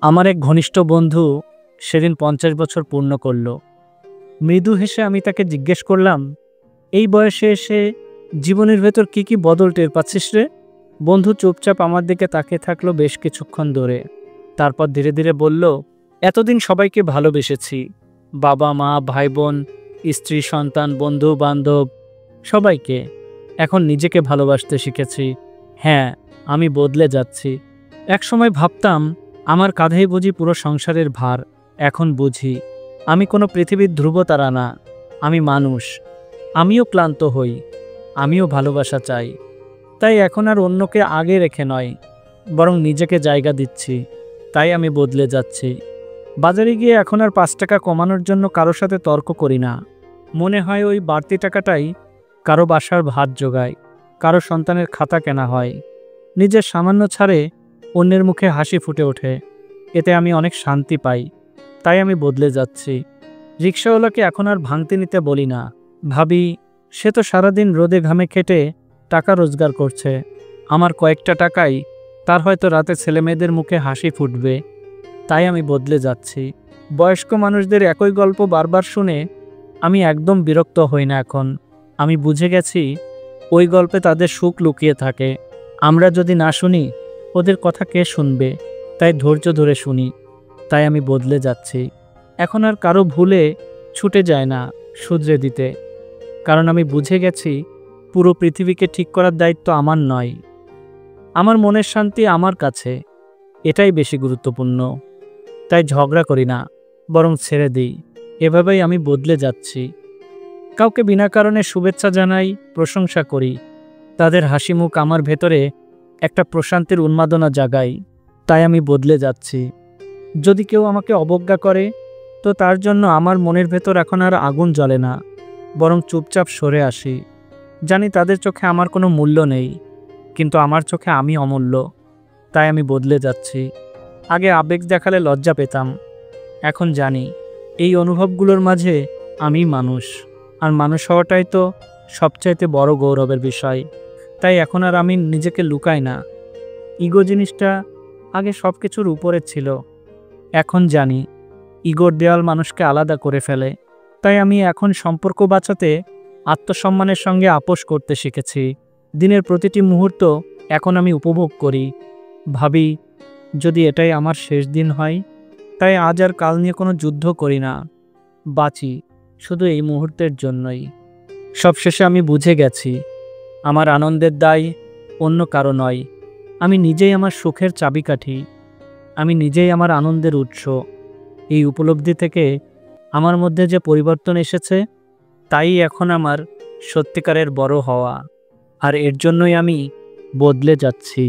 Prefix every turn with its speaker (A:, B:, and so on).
A: আমার এক ঘনিষ্ঠ বন্ধু সেদিন ৫০ বছর পূর্ণ করল। মৃদু হেসে আমি তাকে জিজ্ঞেস করলাম, এই বয়সে এসে জীবনের ভেতর কি কি বদল টের পাচ্ছিস রে? বন্ধু চুপচাপ আমার দিকে তাকিয়ে থাকলো বেশ কিছুক্ষণ ধরে। তারপর ধীরে ধীরে বলল, এতদিন সবাইকে ভালোবেসেছি, বাবা মা ভাই বোন, স্ত্রী সন্তান বন্ধু বান্ধব সবাইকে। এখন নিজেকে ভালোবাসতে শিখেছি। হ্যাঁ, আমি বদলে যাচ্ছি। একসময় ভাবতাম আমার কাঁধেই বুঝি পুরো সংসারের ভার। এখন বুঝি আমি কোনো পৃথিবীর ধ্রুবতারা না, আমি মানুষ। আমিও ক্লান্ত হই, আমিও ভালোবাসা চাই। তাই এখন আর অন্যকে আগে রেখে নয়, বরং নিজেকে জায়গা দিচ্ছি। তাই আমি বদলে যাচ্ছি। বাজারে গিয়ে এখন আর ৫ টাকা কমানোর জন্য কারো সাথে তর্ক করি না। মনে হয় ওই বাড়তি টাকাটাই কারো বাসার ভাত জোগায়, কারো সন্তানের খাতা কেনা হয়। নিজের সামান্য ছাড়ে অন্যের মুখে হাসি ফুটে ওঠে, এতে আমি অনেক শান্তি পাই। তাই আমি বদলে যাচ্ছি। রিকশাওয়ালাকে এখন আর ভাঙতে নিতে বলি না। ভাবি, সে তো সারাদিন রোদে ঘামে খেটে টাকা রোজগার করছে। আমার কয়েকটা টাকাই তার হয়তো রাতে ছেলেমেয়েদের মুখে হাসি ফুটবে। তাই আমি বদলে যাচ্ছি। বয়স্ক মানুষদের একই গল্প বারবার শুনে আমি একদম বিরক্ত হই না এখন। আমি বুঝে গেছি ওই গল্পে তাদের সুখ লুকিয়ে থাকে। আমরা যদি না শুনি, ওদের কথা কে শুনবে? তাই ধৈর্য ধরে শুনি। তাই আমি বদলে যাচ্ছি। এখন আর কারো ভুলে ছুটে যায় না শুধরে দিতে। কারণ আমি বুঝে গেছি পুরো পৃথিবীকে ঠিক করার দায়িত্ব আমার নয়। আমার মনের শান্তি আমার কাছে, এটাই বেশি গুরুত্বপূর্ণ। তাই ঝগড়া করি না, বরং ছেড়ে দিই। এভাবেই আমি বদলে যাচ্ছি। কাউকে বিনা কারণে শুভেচ্ছা জানাই, প্রশংসা করি। তাদের হাসি মুখ আমার ভেতরে একটা প্রশান্তির উন্মাদনা জাগায়। তাই আমি বদলে যাচ্ছি। যদি কেউ আমাকে অবজ্ঞা করে, তো তার জন্য আমার মনের ভেতর এখন আর আগুন জ্বলে না, বরং চুপচাপ সরে আসি। জানি তাদের চোখে আমার কোনো মূল্য নেই, কিন্তু আমার চোখে আমি অমূল্য। তাই আমি বদলে যাচ্ছি। আগে আবেগ দেখালে লজ্জা পেতাম, এখন জানি এই অনুভবগুলোর মাঝে আমি মানুষ। আর মানুষ হওয়াটাই তো সবচাইতে বড় গৌরবের বিষয়। তাই এখন আর আমি নিজেকে লুকাই না। ইগো জিনিসটা আগে সব কিছুর উপরে ছিল। এখন জানি ইগোর দেওয়াল মানুষকে আলাদা করে ফেলে। তাই আমি এখন সম্পর্ক বাঁচাতে আত্মসম্মানের সঙ্গে আপোষ করতে শিখেছি। দিনের প্রতিটি মুহূর্ত এখন আমি উপভোগ করি। ভাবি, যদি এটাই আমার শেষ দিন হয়। তাই আজ আর কাল নিয়ে কোনো যুদ্ধ করি না, বাঁচি শুধু এই মুহূর্তের জন্যই। সবশেষে আমি বুঝে গেছি আমার আনন্দের দায় অন্য কারো নয়। আমি নিজেই আমার সুখের চাবিকাঠি, আমি নিজেই আমার আনন্দের উৎস। এই উপলব্ধি থেকে আমার মধ্যে যে পরিবর্তন এসেছে, তাই এখন আমার সত্যিকারের বড় হওয়া। আর এর জন্যই আমি বদলে যাচ্ছি।